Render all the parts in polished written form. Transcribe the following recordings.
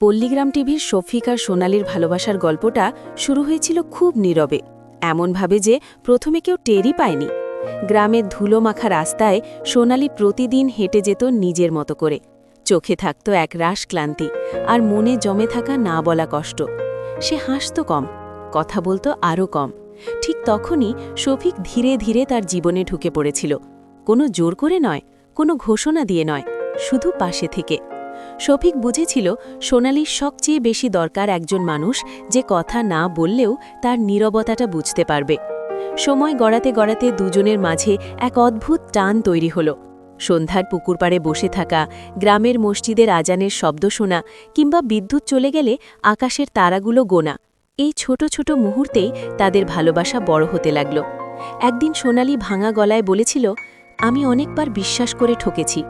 পল্লীগ্রাম টিভির শফিক আর সোনালির ভালোবাসার গল্পটা শুরু হয়েছিল খুব নীরবে, এমনভাবে যে প্রথমে কেউ টেরই পায়নি। গ্রামের ধুলো মাখা রাস্তায় সোনালি প্রতিদিন হেঁটে যেত নিজের মতো করে। চোখে থাকত এক রাশ ক্লান্তি, আর মনে জমে থাকা না বলা কষ্ট। সে হাসত কম, কথা বলতো আরও কম। ঠিক তখনই শফিক ধীরে ধীরে তার জীবনে ঢুকে পড়েছিল, কোনো জোর করে নয়, কোনো ঘোষণা দিয়ে নয়, শুধু পাশে থেকে। শফিক বুঝেছিল সোনালির সবচেয়ে বেশি দরকার একজন মানুষ যে কথা না বললেও তার নীরবতাটা বুঝতে পারবে। সময় গড়াতে গড়াতে দুজনের মাঝে এক অদ্ভুত টান তৈরি হল। সন্ধ্যার পুকুর পাড়ে বসে থাকা, গ্রামের মসজিদের আজানের শব্দ শোনা, কিংবা বিদ্যুৎ চলে গেলে আকাশের তারাগুলো গোনা, এই ছোট ছোট মুহূর্তেই তাদের ভালোবাসা বড় হতে লাগল। একদিন সোনালি ভাঙা গলায় বলেছিল, আমি অনেকবার বিশ্বাস করে ঠকেছি।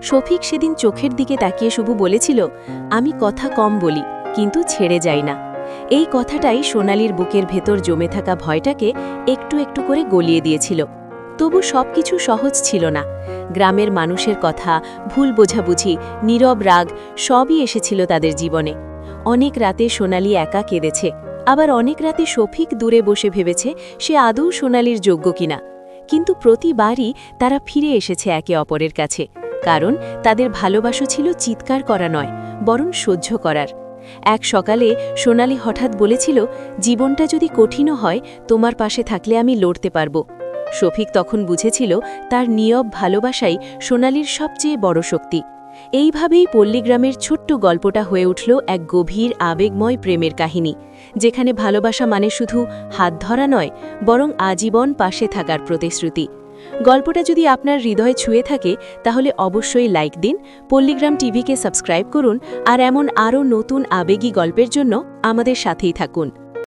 শফিক সেদিন চোখের দিকে তাকিয়ে শুধু বলেছিল, আমি কথা কম বলি, কিন্তু ছেড়ে যাই না। এই কথাটাই সোনালির বুকের ভেতর জমে থাকা ভয়টাকে একটু একটু করে গলিয়ে দিয়েছিল। তবু সবকিছু সহজ ছিল না। গ্রামের মানুষের কথা, ভুল বোঝাবুঝি, নীরব রাগ সবই এসেছিল তাদের জীবনে। অনেক রাতে সোনালি একা কেঁদেছে, আবার অনেক রাতে শফিক দূরে বসে ভেবেছে সে আদৌ সোনালির যোগ্য কিনা। কিন্তু প্রতিবারই তারা ফিরে এসেছে একে অপরের কাছে, কারণ তাদের ভালোবাসা ছিল চিৎকার করা নয়, বরং সহ্য করার। এক সকালে সোনালি হঠাৎ বলেছিল, জীবনটা যদি কঠিনও হয়, তোমার পাশে থাকলে আমি লড়তে পারব। শফিক তখন বুঝেছিল তার নীরব ভালোবাসাই সোনালির সবচেয়ে বড় শক্তি। এইভাবেই পল্লীগ্রামের ছোট্ট গল্পটা হয়ে উঠল এক গভীর আবেগময় প্রেমের কাহিনী, যেখানে ভালোবাসা মানে শুধু হাত ধরা নয়, বরং আজীবন পাশে থাকার প্রতিশ্রুতি। গল্পটা যদি আপনার হৃদয়ে ছুঁয়ে থাকে, তাহলে অবশ্যই লাইক দিন, পল্লীগ্রাম টিভিকে সাবস্ক্রাইব করুন, আর এমন আরও নতুন আবেগী গল্পের জন্য আমাদের সাথেই থাকুন।